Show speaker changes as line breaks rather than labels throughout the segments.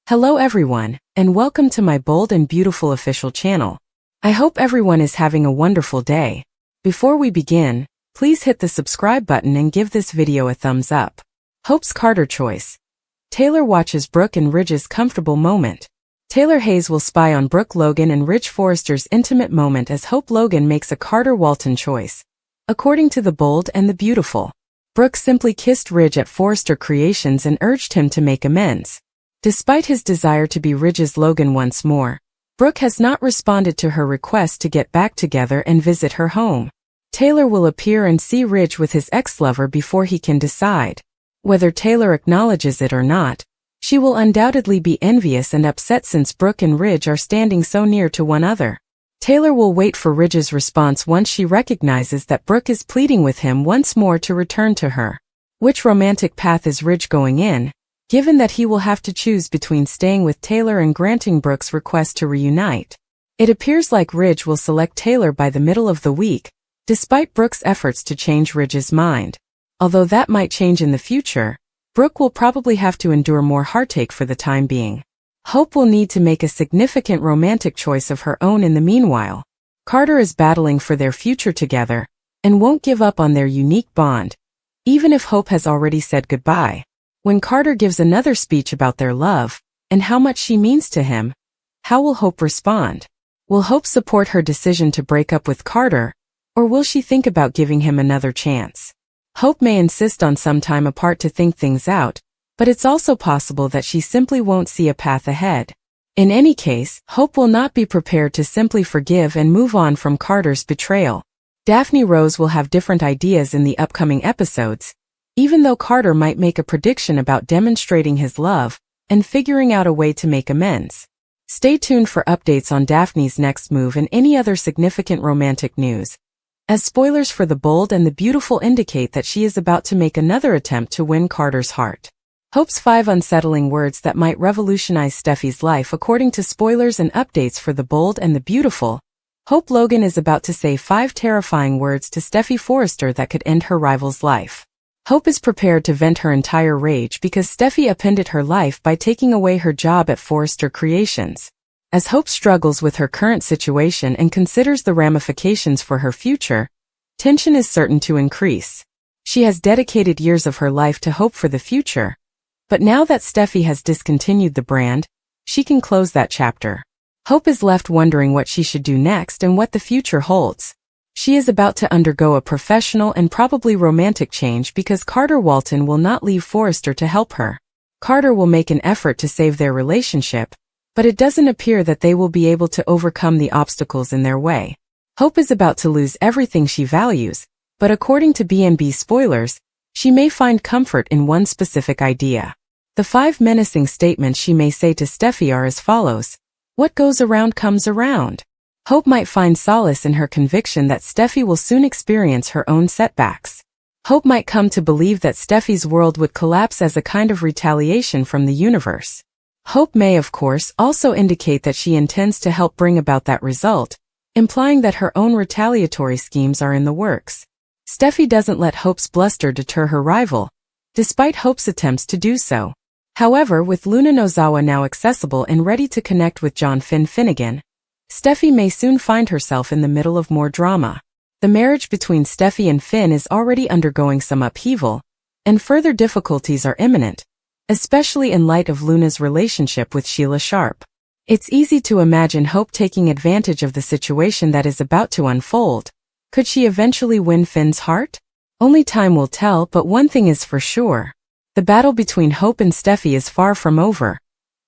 Hello everyone, and welcome to my bold and beautiful official channel. I hope everyone is having a wonderful day. Before we begin, please hit the subscribe button and give this video a thumbs up. Hope's Carter choice. Taylor watches Brooke and Ridge's comfortable moment. Taylor Hayes will spy on Brooke Logan and Ridge Forrester's intimate moment as Hope Logan makes a Carter Walton choice. According to the bold and the beautiful, Brooke simply kissed Ridge at Forrester Creations and urged him to make amends. Despite his desire to be Ridge's Logan once more, Brooke has not responded to her request to get back together and visit her home. Taylor will appear and see Ridge with his ex-lover before he can decide. Whether Taylor acknowledges it or not, she will undoubtedly be envious and upset since Brooke and Ridge are standing so near to one another. Taylor will wait for Ridge's response once she recognizes that Brooke is pleading with him once more to return to her. Which romantic path is Ridge going in, given that he will have to choose between staying with Taylor and granting Brooke's request to reunite? It appears like Ridge will select Taylor by the middle of the week, despite Brooke's efforts to change Ridge's mind. Although that might change in the future, Brooke will probably have to endure more heartache for the time being. Hope will need to make a significant romantic choice of her own in the meanwhile. Carter is battling for their future together, and won't give up on their unique bond, even if Hope has already said goodbye. When Carter gives another speech about their love, and how much she means to him, how will Hope respond? Will Hope support her decision to break up with Carter, or will she think about giving him another chance? Hope may insist on some time apart to think things out, but it's also possible that she simply won't see a path ahead. In any case, Hope will not be prepared to simply forgive and move on from Carter's betrayal. Daphne Rose will have different ideas in the upcoming episodes, even though Carter might make a prediction about demonstrating his love and figuring out a way to make amends. Stay tuned for updates on Daphne's next move and any other significant romantic news, as spoilers for the bold and the beautiful indicate that she is about to make another attempt to win Carter's heart. Hope's 5 unsettling words that might revolutionize Steffi's life. According to spoilers and updates for the bold and the beautiful, Hope Logan is about to say 5 terrifying words to Steffi Forrester that could end her rival's life. Hope is prepared to vent her entire rage because Steffi upended her life by taking away her job at Forrester Creations. As Hope struggles with her current situation and considers the ramifications for her future, tension is certain to increase. She has dedicated years of her life to hope for the future, but now that Steffi has discontinued the brand, she can close that chapter. Hope is left wondering what she should do next and what the future holds. She is about to undergo a professional and probably romantic change because Carter Walton will not leave Forrester to help her. Carter will make an effort to save their relationship, but it doesn't appear that they will be able to overcome the obstacles in their way. Hope is about to lose everything she values, but according to B&B spoilers, she may find comfort in one specific idea. The 5 menacing statements she may say to Steffi are as follows. What goes around comes around. Hope might find solace in her conviction that Steffi will soon experience her own setbacks. Hope might come to believe that Steffi's world would collapse as a kind of retaliation from the universe. Hope may, of course, also indicate that she intends to help bring about that result, implying that her own retaliatory schemes are in the works. Steffi doesn't let Hope's bluster deter her rival, despite Hope's attempts to do so. However, with Luna Nozawa now accessible and ready to connect with John Finnegan, Steffi may soon find herself in the middle of more drama. The marriage between Steffi and Finn is already undergoing some upheaval, and further difficulties are imminent, especially in light of Luna's relationship with Sheila Sharp. It's easy to imagine Hope taking advantage of the situation that is about to unfold. Could she eventually win Finn's heart? Only time will tell, but one thing is for sure. The battle between Hope and Steffi is far from over.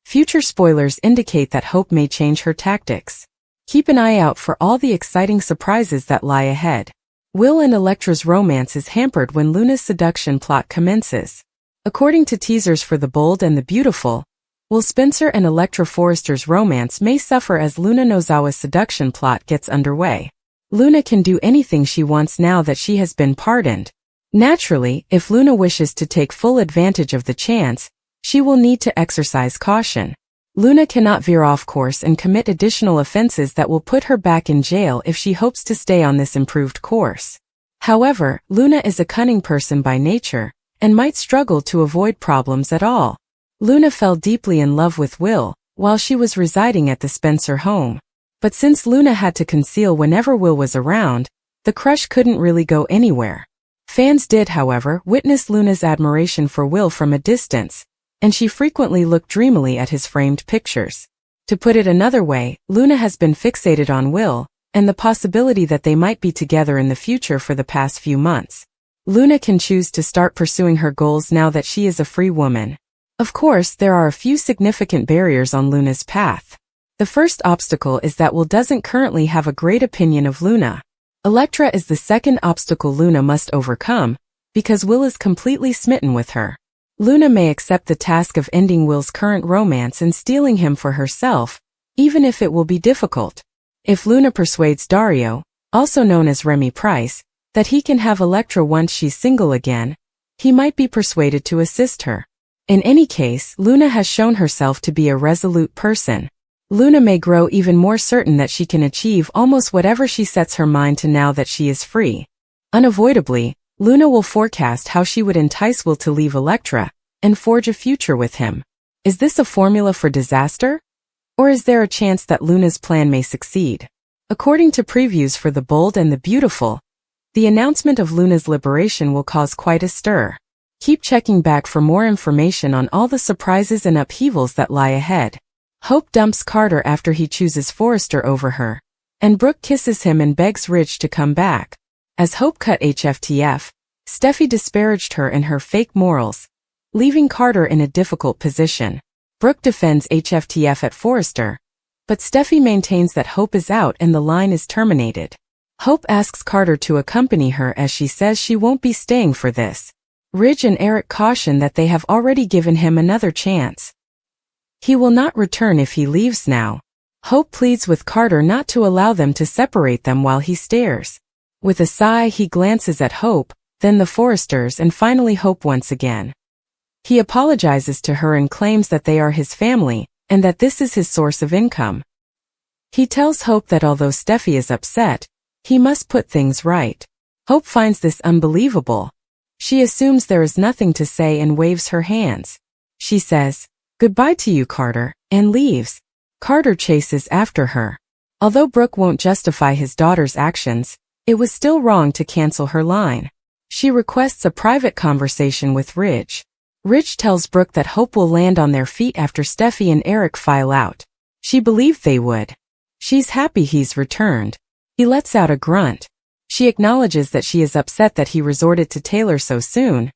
Future spoilers indicate that Hope may change her tactics. Keep an eye out for all the exciting surprises that lie ahead. Will and Elektra's romance is hampered when Luna's seduction plot commences. According to teasers for the bold and the beautiful, Will Spencer and Elektra Forrester's romance may suffer as Luna Nozawa's seduction plot gets underway. Luna can do anything she wants now that she has been pardoned. Naturally, if Luna wishes to take full advantage of the chance, she will need to exercise caution. Luna cannot veer off course and commit additional offenses that will put her back in jail if she hopes to stay on this improved course. However, Luna is a cunning person by nature, and might struggle to avoid problems at all. Luna fell deeply in love with Will while she was residing at the Spencer home. But since Luna had to conceal whenever Will was around, the crush couldn't really go anywhere. Fans did, however, witness Luna's admiration for Will from a distance, and she frequently looked dreamily at his framed pictures. To put it another way, Luna has been fixated on Will and the possibility that they might be together in the future for the past few months. Luna can choose to start pursuing her goals now that she is a free woman. Of course, there are a few significant barriers on Luna's path. The first obstacle is that Will doesn't currently have a great opinion of Luna. Electra is the second obstacle Luna must overcome, because Will is completely smitten with her. Luna may accept the task of ending Will's current romance and stealing him for herself, even if it will be difficult. If Luna persuades Dario, also known as Remy Price, that he can have Electra once she's single again, he might be persuaded to assist her. In any case, Luna has shown herself to be a resolute person. Luna may grow even more certain that she can achieve almost whatever she sets her mind to now that she is free. Unavoidably, Luna will forecast how she would entice Will to leave Electra and forge a future with him. Is this a formula for disaster? Or is there a chance that Luna's plan may succeed? According to previews for The Bold and the Beautiful, the announcement of Luna's liberation will cause quite a stir. Keep checking back for more information on all the surprises and upheavals that lie ahead. Hope dumps Carter after he chooses Forrester over her, and Brooke kisses him and begs Ridge to come back. As Hope cut HFTF, Steffi disparaged her and her fake morals, leaving Carter in a difficult position. Brooke defends HFTF at Forrester, but Steffi maintains that Hope is out and the line is terminated. Hope asks Carter to accompany her as she says she won't be staying for this. Ridge and Eric caution that they have already given him another chance. He will not return if he leaves now. Hope pleads with Carter not to allow them to separate them while he stares. With a sigh, he glances at Hope, then the Forresters, and finally Hope once again. He apologizes to her and claims that they are his family, and that this is his source of income. He tells Hope that although Steffi is upset, he must put things right. Hope finds this unbelievable. She assumes there is nothing to say and waves her hands. She says, "Goodbye to you, Carter," and leaves. Carter chases after her. Although Brooke won't justify his daughter's actions, it was still wrong to cancel her line. She requests a private conversation with Ridge. Ridge tells Brooke that Hope will land on their feet after Steffi and Eric file out. She believed they would. She's happy he's returned. He lets out a grunt. She acknowledges that she is upset that he resorted to Taylor so soon,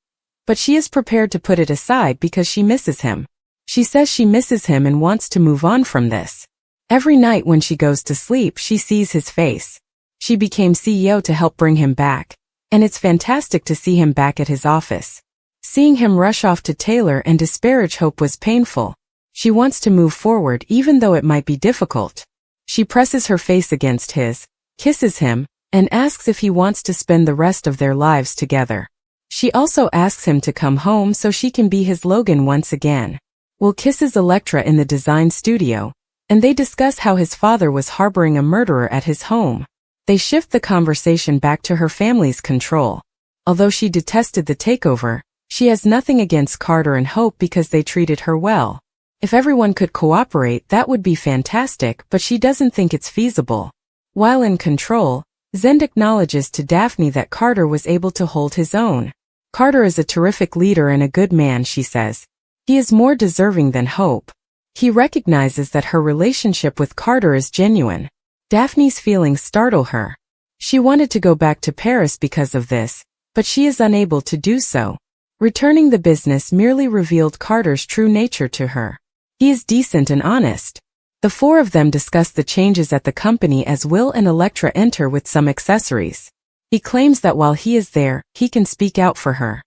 but she is prepared to put it aside because she misses him. She says she misses him and wants to move on from this. Every night when she goes to sleep, she sees his face. She became CEO to help bring him back, and it's fantastic to see him back at his office. Seeing him rush off to Taylor and disparage Hope was painful. She wants to move forward even though it might be difficult. She presses her face against his, kisses him, and asks if he wants to spend the rest of their lives together. She also asks him to come home so she can be his Logan once again. Will kisses Electra in the design studio, and they discuss how his father was harboring a murderer at his home. They shift the conversation back to her family's control. Although she detested the takeover, she has nothing against Carter and Hope because they treated her well. If everyone could cooperate, that would be fantastic, but she doesn't think it's feasible. While in control, Zend acknowledges to Daphne that Carter was able to hold his own. Carter is a terrific leader and a good man, she says. He is more deserving than Hope. He recognizes that her relationship with Carter is genuine. Daphne's feelings startle her. She wanted to go back to Paris because of this, but she is unable to do so. Returning the business merely revealed Carter's true nature to her. He is decent and honest. The four of them discuss the changes at the company as Will and Electra enter with some accessories. He claims that while he is there, he can speak out for her.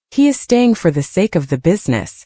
He is staying for the sake of the business.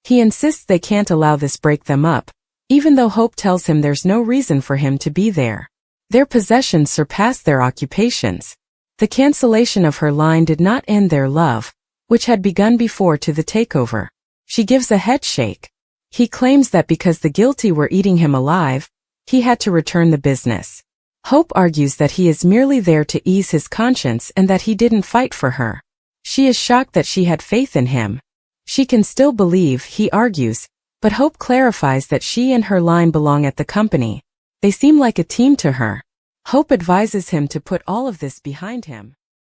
He insists they can't allow this break them up, even though Hope tells him there's no reason for him to be there. Their possessions surpass their occupations. The cancellation of her line did not end their love, which had begun before to the takeover. She gives a head shake. He claims that because the guilty were eating him alive, he had to return the business. Hope argues that he is merely there to ease his conscience and that he didn't fight for her. She is shocked that she had faith in him. She can still believe, he argues, but Hope clarifies that she and her line belong at the company. They seem like a team to her. Hope advises him to put all of this behind him.